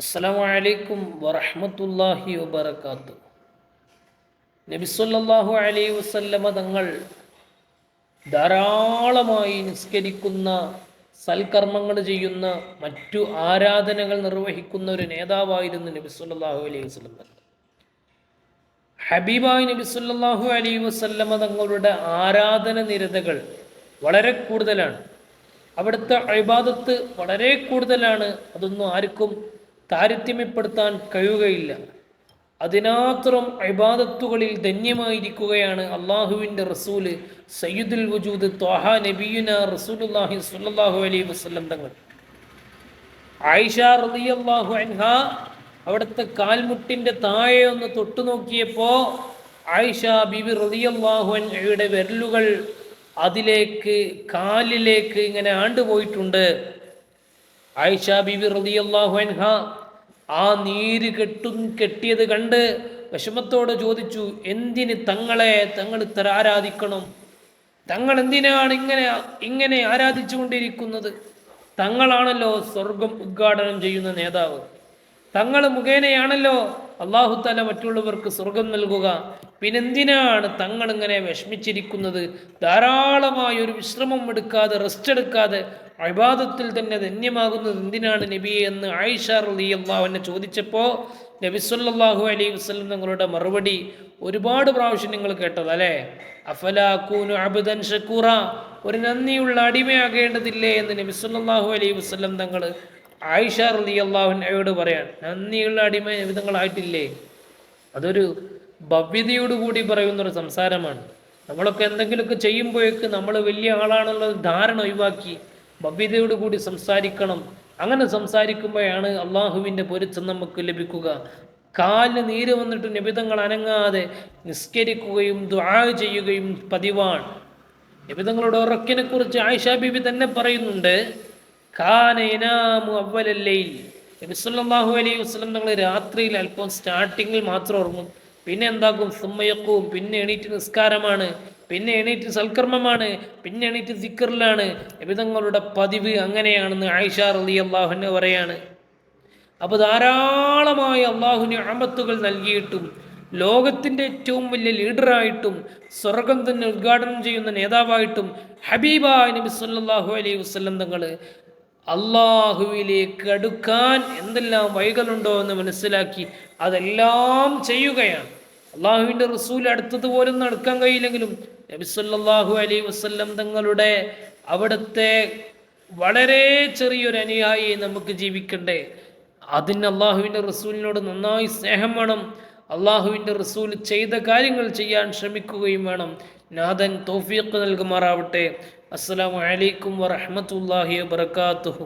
അസ്സലാമു അലൈക്കും വറഹ്മത്തുള്ളാഹി വബറകാതുഹു. നബി സല്ലല്ലാഹു അലൈഹി വസല്ലമ തങ്ങൾ ധാരാളമായി നിസ്കരിക്കുന്ന, സൽക്കർമ്മങ്ങൾ ചെയ്യുന്ന, മറ്റു ആരാധനകൾ നിർവഹിക്കുന്ന ഒരു നേതാവായിരുന്നു നബി സല്ലല്ലാഹു അലൈഹി വസല്ലം തങ്ങൾ. ഹബീബായി നബി സല്ലല്ലാഹു അലൈഹി വസല്ലമ തങ്ങളുടെ ആരാധന നിരതകൾ വളരെ കൂടുതലാണ്. അവിടുത്തെ ഇബാദത്ത് വളരെ കൂടുതലാണ്. അതൊന്നും ആർക്കും താരതമ്യപ്പെടുത്താൻ കഴിയുകയില്ല. അതിനാത്രം ഇബാദത്തുകളിൽ ധന്യമായിരിക്കുകയാണ് അള്ളാഹുവിൻ്റെ റസൂല് സയ്യിദുൽ വജൂദ് ത്വാഹ നബിയുന റസൂലുള്ളാഹി സ്വല്ലല്ലാഹു അലൈഹി വസല്ലം തങ്ങൾ. ആയിഷ റളിയല്ലാഹു അൻഹ അവിടുത്തെ കാൽമുട്ടിൻ്റെ താഴെ ഒന്ന് തൊട്ടു നോക്കിയപ്പോൾ ആയിഷ ബീബി റളിയല്ലാഹു അൻഹയുടെ വിരലുകൾ അതിലേക്ക് കാലിലേക്ക് ഇങ്ങനെ ആണ്ടുപോയിട്ടുണ്ട്. ആയിഷ ബീബി റളിയല്ലാഹു അൻഹ ആ നീര് കെട്ടിയത് കണ്ട് വിഷമത്തോട് ചോദിച്ചു, എന്തിന് തങ്ങൾ ഇത്ര ആരാധിക്കണം? തങ്ങൾ എന്തിനാണ് ഇങ്ങനെ ആരാധിച്ചു കൊണ്ടിരിക്കുന്നത്? തങ്ങളാണല്ലോ സ്വർഗം ഉദ്ഘാടനം ചെയ്യുന്ന നേതാവ്. തങ്ങൾ മുഖേനയാണല്ലോ അല്ലാഹു തആല മറ്റുള്ളവർക്ക് സ്വർഗം നൽകുക. പിന്നെന്തിനാണ് തങ്ങൾ ഇങ്ങനെ വിഷമിച്ചിരിക്കുന്നത്? ധാരാളമായ ഒരു വിശ്രമം എടുക്കാതെ, റെസ്റ്റ് എടുക്കാതെ ഇബാദത്തിൽ തന്നെ ധന്യമാകുന്നത് എന്തിനാണ് നബിയെ എന്ന് ആയിഷ റളിയല്ലാഹു അൻഹ ചോദിച്ചപ്പോൾ നബി സല്ലല്ലാഹു അലൈഹി വസല്ലം തങ്ങളുടെ മറുപടി ഒരുപാട് പ്രാവശ്യം നിങ്ങൾ കേട്ടതല്ലേ? അഫലാ കൂനു അബ്ദൻ ഷക്കൂറ, ഒരു നന്ദിയുള്ള അടിമയാകേണ്ടതില്ലേ എന്ന് നബി സല്ലല്ലാഹു അലൈഹി വസല്ലം തങ്ങൾ ആയിഷ റളിയല്ലാഹു അൻഹയോട് പറയാൻ. നന്ദിയുള്ള അടിമ നബിതങ്ങളായിട്ടില്ലേ? അതൊരു ഭവ്യതയോടുകൂടി പറയുന്നൊരു സംസാരമാണ്. നമ്മളൊക്കെ എന്തെങ്കിലുമൊക്കെ ചെയ്യുമ്പോഴേക്ക് നമ്മൾ വലിയ ആളാണുള്ള ധാരണ ഒഴിവാക്കി ഭവ്യതയോടുകൂടി സംസാരിക്കണം. അങ്ങനെ സംസാരിക്കുമ്പോഴാണ് അള്ളാഹുവിൻ്റെ പൊരുത്തം നമുക്ക് ലഭിക്കുക. കാലിന് നീര് വന്നിട്ട് നബിതങ്ങൾ അനങ്ങാതെ നിസ്കരിക്കുകയും ദുആ ചെയ്യുകയും പതിവാണ്. നബിതങ്ങളുടെ ഉറക്കിനെ കുറിച്ച് ആയിഷ ബീബി തന്നെ പറയുന്നുണ്ട്, കാന യനാമു അവ്വലൽ ലൈൽ. നബി സല്ലല്ലാഹു അലൈഹി വസല്ലം തങ്ങൾ രാത്രിയിൽ അല്പം സ്റ്റാർട്ടിങ്ങിൽ മാത്രം ഉറങ്ങും. പിന്നെ എന്താക്കും? സുമ്മയക്കും, പിന്നെ എണീറ്റ് നിസ്കാരമാണ്, പിന്നെ എണീറ്റ് സൽക്കർമ്മമാണ്, പിന്നെ എണീറ്റ് സിക്കറിലാണ്. നബി തങ്ങളുടെ പതിവ് അങ്ങനെയാണെന്ന് ആയിഷ റളിയല്ലാഹു അൻഹ പറയാണ്. അപ്പോൾ ധാരാളമായ അള്ളാഹു നിഅമത്തുകൾ നൽകിയിട്ടും ലോകത്തിൻ്റെ ഏറ്റവും വലിയ ലീഡറായിട്ടും സ്വർഗം തന്നെ ഉദ്ഘാടനം ചെയ്യുന്ന നേതാവായിട്ടും ഹബീബായ നബി സല്ലല്ലാഹു അലൈഹി വസല്ലം തങ്ങൾ അള്ളാഹുവിലേക്ക് അടുക്കാൻ എന്തെല്ലാം വഴികളുണ്ടോ എന്ന് മനസ്സിലാക്കി അതെല്ലാം ചെയ്യുകയാണ്. അള്ളാഹുവിൻ്റെ റസൂൽ അടുത്തതുപോലും നടക്കാൻ കഴിയില്ലെങ്കിലും നബി സല്ലല്ലാഹു അലൈഹി വസല്ലം തങ്ങളുടെ അവിടുത്തെ വളരെ ചെറിയൊരു അനുയായി നമുക്ക് ജീവിക്കണ്ടേ? അതിന് അള്ളാഹുവിൻ്റെ റസൂലിനോട് നന്നായി സ്നേഹം വേണം. അള്ളാഹുവിൻ്റെ റസൂൽ ചെയ്ത കാര്യങ്ങൾ ചെയ്യാൻ ശ്രമിക്കുകയും വേണം. നാഥൻ തൗഫീഖ് നൽകുമാറാവട്ടെ. അസ്സലാമു അലൈക്കും വറഹ്മത്തുള്ളാഹി വബറകാതുഹു.